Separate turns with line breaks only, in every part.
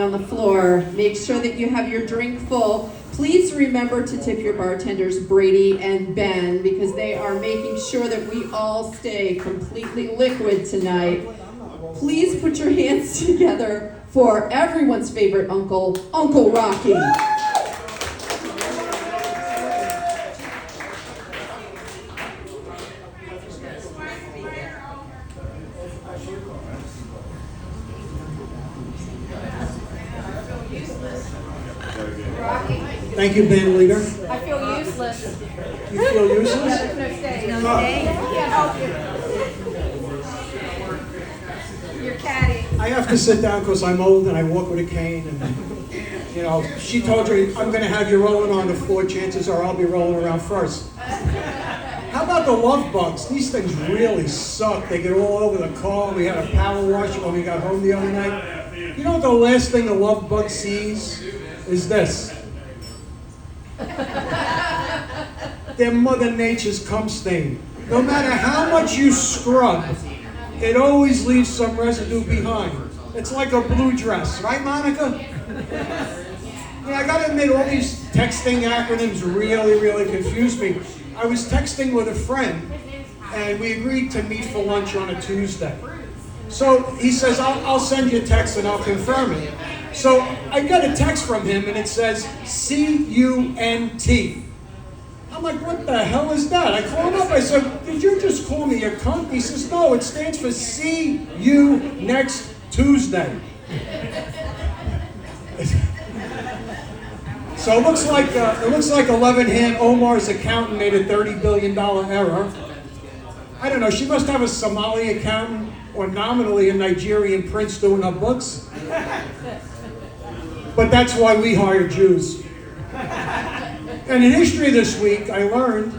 on the floor. Make sure that you have your drink full. Please remember to tip your bartenders, Brady and Ben, because they are making sure that we all stay completely liquid tonight. Please put your hands together for everyone's favorite uncle, Uncle Rocky.
Thank you, band leader.
I feel useless.
You feel useless?
There's no stage. You're catty.
I have to sit down because I'm old and I walk with a cane. And, you know, she told you, I'm going to have you rolling on the floor. Chances are I'll be rolling around first. How about the love bugs? These things really suck. They get all over the car. We had a power wash when we got home the other night. You know what the last thing the love bug sees is this. They're Mother Nature's cum stain. No matter how much you scrub, it always leaves some residue behind. It's like a blue dress, right, Monica? Yeah, I gotta admit, all these texting acronyms really confuse me. I was texting with a friend, and we agreed to meet for lunch on a Tuesday. So he says, I'll send you a text and I'll confirm it. So I got a text from him and it says, C-U-N-T. I'm like, what the hell is that? I called him up, I said, did you just call me a cunt? He says, no, it stands for see you next Tuesday. So it looks like 11-hand Omar's accountant made a $30 billion error. I don't know, she must have a Somali accountant or nominally a Nigerian prince doing her books. But that's why we hire Jews. And in history this week, I learned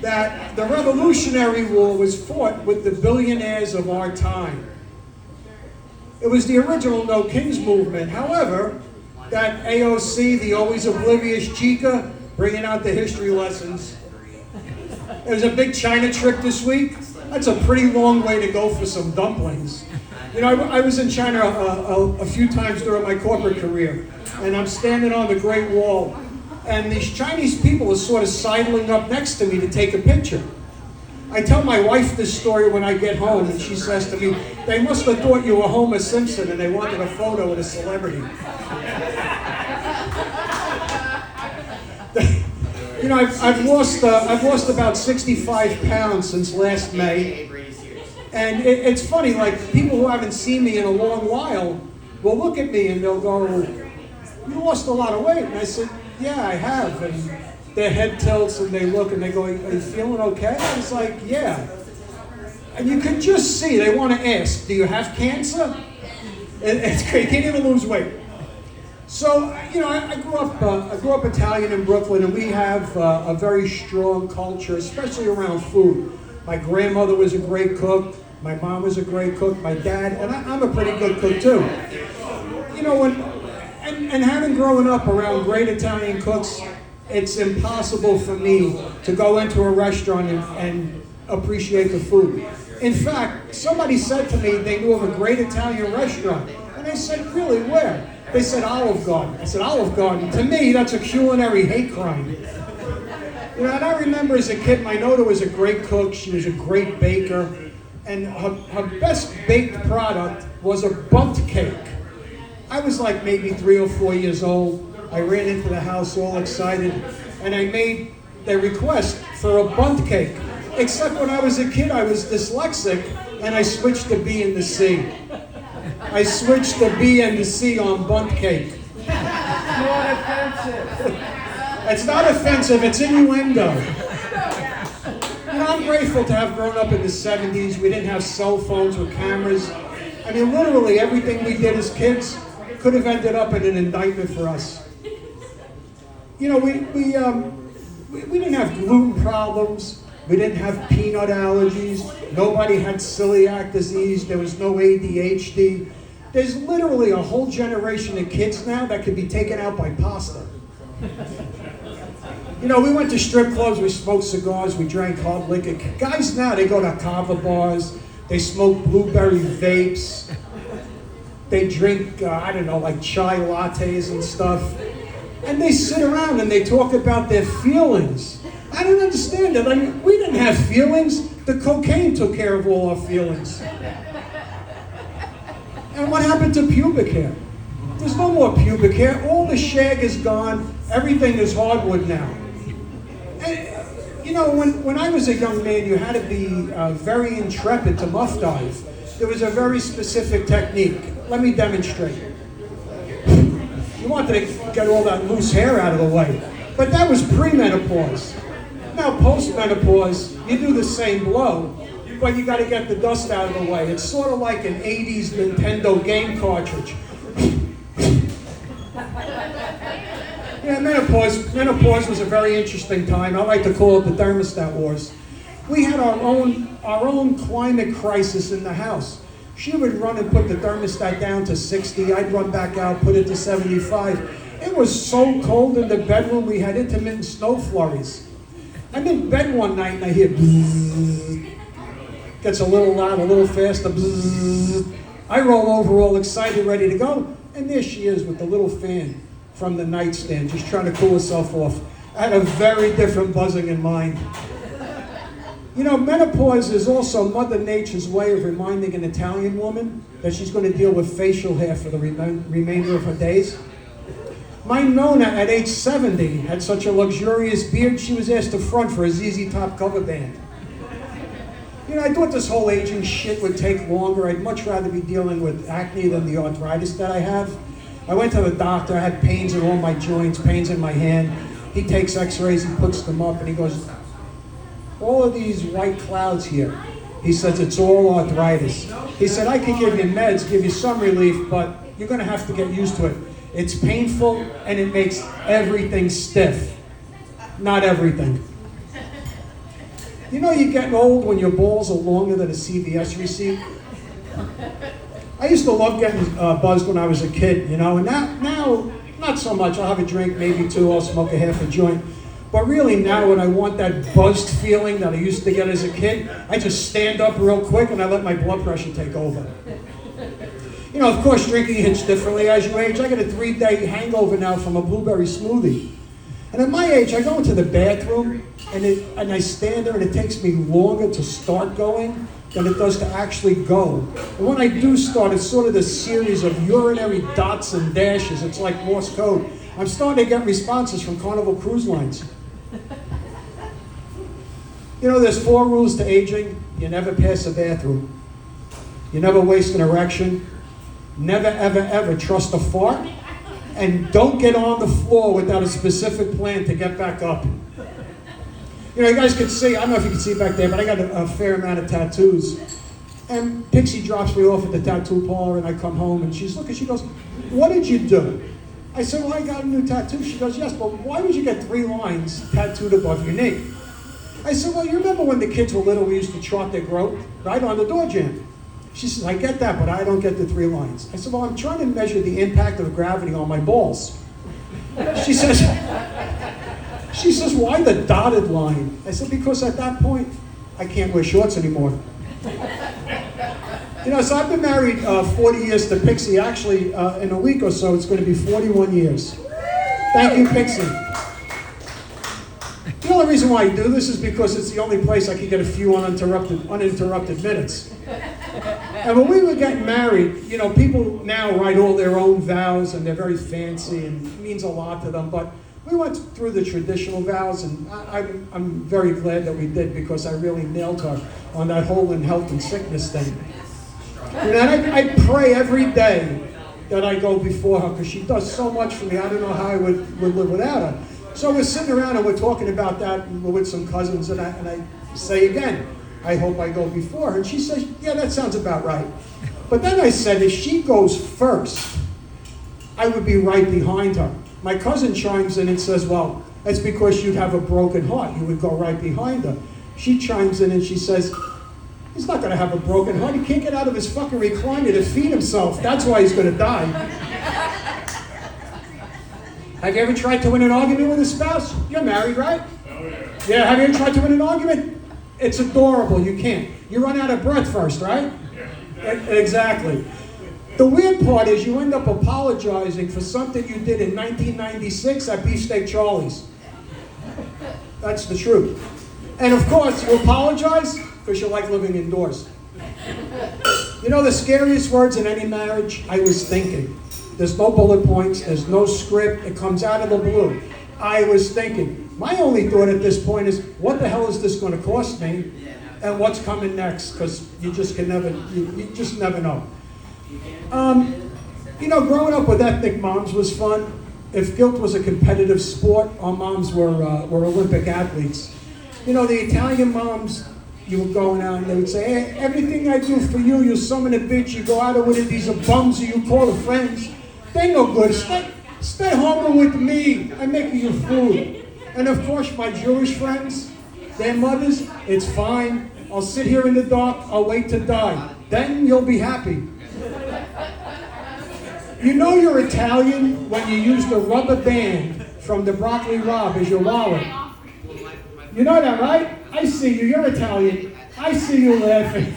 that the Revolutionary War was fought with the billionaires of our time. It was the original No Kings movement. However, that AOC, the always oblivious Chica, bringing out the history lessons. There's a big China trip this week. That's a pretty long way to go for some dumplings. You know, I was in China a few times during my corporate career, and I'm standing on the Great Wall, and these Chinese people are sort of sidling up next to me to take a picture. I tell my wife this story when I get home, and she says to me, they must have thought you were Homer Simpson and they wanted a photo with a celebrity. You know, I've lost about 65 pounds since last May. And it's funny, like, people who haven't seen me in a long while will look at me and they'll go, you lost a lot of weight. And I said, yeah, I have. And their head tilts and they look and they go, are you feeling okay? I was like, yeah. And you can just see, they want to ask, do you have cancer? It's great, you can't even lose weight. So, you know, I grew up Italian in Brooklyn, and we have a very strong culture, especially around food. My grandmother was a great cook. My mom was a great cook. My dad, and I'm a pretty good cook too. You know, and having grown up around great Italian cooks, it's impossible for me to go into a restaurant and appreciate the food. In fact, somebody said to me they knew of a great Italian restaurant, and I said, really, where? They said Olive Garden. I said, Olive Garden? To me, that's a culinary hate crime. You know, and I remember as a kid, my nonna was a great cook. She was a great baker. And her best baked product was a bundt cake. I was like maybe 3 or 4 years old. I ran into the house all excited, and I made a request for a bundt cake. Except when I was a kid, I was dyslexic, and I switched the B and the C. I switched the B and the C on bundt cake.
It's not offensive.
It's not offensive, it's innuendo. You know, I'm grateful to have grown up in the 70s. We didn't have cell phones with cameras. I mean, literally everything we did as kids could have ended up in an indictment for us. You know, we didn't have gluten problems. We didn't have peanut allergies. Nobody had celiac disease. There was no ADHD. There's literally a whole generation of kids now that could be taken out by pasta. You know, we went to strip clubs, we smoked cigars, we drank hard liquor. Guys now, they go to kava bars, they smoke blueberry vapes. they drink, I don't know, like chai lattes and stuff. And they sit around and they talk about their feelings. I don't understand it. I mean, we didn't have feelings. The cocaine took care of all our feelings. And what happened to pubic hair? There's no more pubic hair. All the shag is gone. Everything is hardwood now. And, you know, when I was a young man, you had to be very intrepid to muff dive. There was a very specific technique. Let me demonstrate. You wanted to get all that loose hair out of the way. But that was pre-menopause. Now, post-menopause, you do the same blow, but you got to get the dust out of the way. It's sort of like an 80s Nintendo game cartridge. Yeah, menopause was a very interesting time. I like to call it the thermostat wars. We had our own climate crisis in the house. She would run and put the thermostat down to 60. I'd run back out, put it to 75. It was so cold in the bedroom, we had intermittent snow flurries. I'm in bed one night and I hear bzzz. Gets a little loud, a little faster. Bzzz. I roll over all excited, ready to go. And there she is with the little fan from the nightstand, just trying to cool herself off. I had a very different buzzing in mind. You know, menopause is also Mother Nature's way of reminding an Italian woman that she's going to deal with facial hair for the remainder of her days. My Nona, at age 70, had such a luxurious beard, she was asked to front for a ZZ Top cover band. You know, I thought this whole aging shit would take longer. I'd much rather be dealing with acne than the arthritis that I have. I went to the doctor, I had pains in all my joints, pains in my hand. He takes x-rays, he puts them up, and he goes, all of these white clouds here, he says it's all arthritis. He said, I can give you meds, give you some relief, but you're gonna have to get used to it. It's painful and it makes everything stiff. Not everything. You know you're getting old when your balls are longer than a CVS receipt? I used to love getting buzzed when I was a kid, you know, and now not so much. I'll have a drink, maybe two, I'll smoke a half a joint. But really now when I want that buzzed feeling that I used to get as a kid, I just stand up real quick and I let my blood pressure take over. You know, of course, drinking hits differently as you age. I get a 3-day hangover now from a blueberry smoothie. And at my age, I go into the bathroom and I stand there and it takes me longer to start going than it does to actually go. And when I do start, it's sort of this series of urinary dots and dashes. It's like Morse code. I'm starting to get responses from Carnival Cruise Lines. You know, there's 4 rules to aging. You never pass a bathroom. You never waste an erection. Never, ever, ever trust a fart. And don't get on the floor without a specific plan to get back up. You know, you guys can see, I don't know if you can see back there, but I got a fair amount of tattoos. And Pixie drops me off at the tattoo parlor and I come home and she's looking, she goes, what did you do? I said, well, I got a new tattoo. She goes, yes, but why would you get 3 lines tattooed above your knee? I said, well, you remember when the kids were little, we used to chart their growth, right, on the door jamb? She says, I get that, but I don't get the 3 lines. I said, well, I'm trying to measure the impact of gravity on my balls. She says, why the dotted line? I said, because at that point, I can't wear shorts anymore. You know, so I've been married 40 years to Pixie. Actually, in a week or so, it's going to be 41 years. Thank you, Pixie. The only reason why I do this is because it's the only place I can get a few uninterrupted minutes. And when we were getting married, you know, people now write all their own vows and they're very fancy and it means a lot to them. But we went through the traditional vows and I'm very glad that we did because I really nailed her on that whole in health and sickness thing. And I pray every day that I go before her because she does so much for me. I don't know how I would live without her. So we're sitting around and we're talking about that and we're with some cousins and I say again, I hope I go before her. And she says, yeah, that sounds about right. But then I said, if she goes first, I would be right behind her. My cousin chimes in and says, well, that's because you'd have a broken heart. You would go right behind her. She chimes in and she says, he's not going to have a broken heart. He can't get out of his fucking recliner to feed himself. That's why he's going to die. Have you ever tried to win an argument with a spouse? You're married, right? Yeah, have you ever tried to win an argument? It's adorable. You can't. You run out of breath first, right? Exactly. The weird part is you end up apologizing for something you did in 1996 at Beefsteak Charlie's. That's the truth. And of course, you apologize because you like living indoors. You know the scariest words in any marriage? I was thinking. There's no bullet points, there's no script, it comes out of the blue. I was thinking. My only thought at this point is, what the hell is this going to cost me? And what's coming next? Because you just never know. You know, growing up with ethnic moms was fun. If guilt was a competitive sport, our moms were Olympic athletes. You know, the Italian moms, you were going out and they would say, hey, everything I do for you, you summon a bitch, you go out with it, these are bums, you call the friends. They no good. Stay home with me. I'm making you food. And of course, my Jewish friends, their mothers, it's fine. I'll sit here in the dark. I'll wait to die. Then you'll be happy. You know you're Italian when you use the rubber band from the Broccoli Rob as your wallet. You know that, right? I see you. You're Italian. I see you laughing.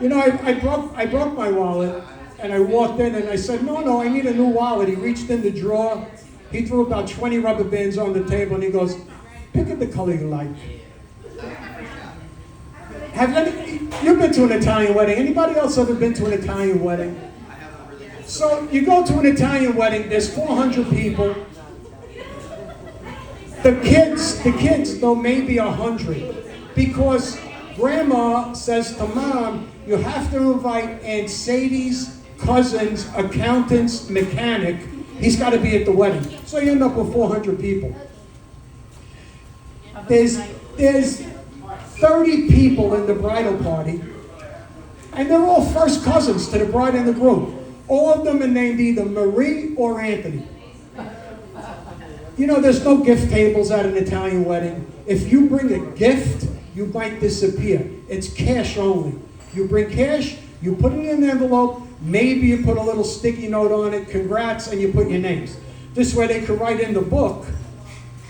You know, I broke my wallet, and I walked in and I said, no, I need a new wallet. He reached in the drawer. He threw about 20 rubber bands on the table, and he goes, pick it the color you like. You've been to an Italian wedding. Anybody else ever been to an Italian wedding? So you go to an Italian wedding, there's 400 people. The kids, though, maybe 100. Because grandma says to mom, you have to invite Aunt Sadie's cousin's accountant's mechanic. He's got to be at the wedding. So you end up with 400 people. There's 30 people in the bridal party, and they're all first cousins to the bride and the groom. All of them are named either Marie or Anthony. You know, there's no gift tables at an Italian wedding. If you bring a gift, you might disappear. It's cash only. You bring cash, you put it in an envelope, maybe you put a little sticky note on it, congrats, and you put your names. This way they could write in the book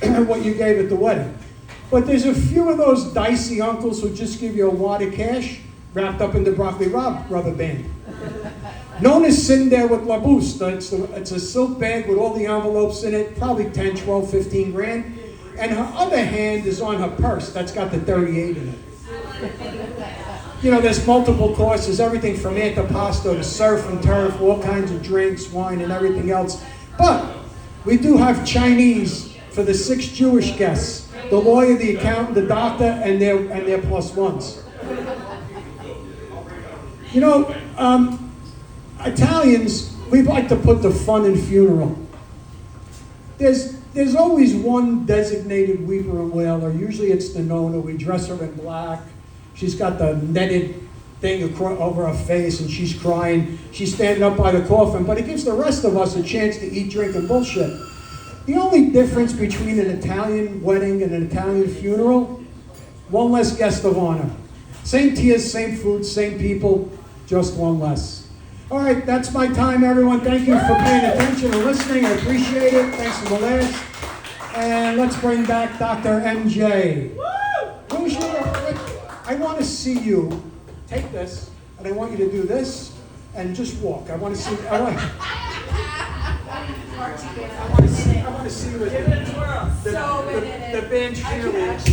what you gave at the wedding. But there's a few of those dicey uncles who just give you a wad of cash wrapped up in the Broccoli Rob rubber band. Nona's sitting there with La Busta. It's a silk bag with all the envelopes in it, probably 10, 12, 15 grand. And her other hand is on her purse. That's got the 38 in it. You know, there's multiple courses, everything from antipasto to surf and turf, all kinds of drinks, wine, and everything else. But we do have Chinese for the 6 Jewish guests. The lawyer, the accountant, the doctor, and their plus ones. You know, Italians, we like to put the fun in funeral. There's always one designated weeper and wailer. Usually it's the Nona. We dress her in black. She's got the netted thing over her face, and she's crying. She's standing up by the coffin, but it gives the rest of us a chance to eat, drink, and bullshit. The only difference between an Italian wedding and an Italian funeral, one less guest of honor. Same tears, same food, same people, just one less. All right, that's my time, everyone. Thank you for paying attention and listening. I appreciate it. Thanks for the laughs. And let's bring back Dr. MJ. Who's I want to see you take this, and I want you to do this, and just walk. I want to see you with the band cheerleaders.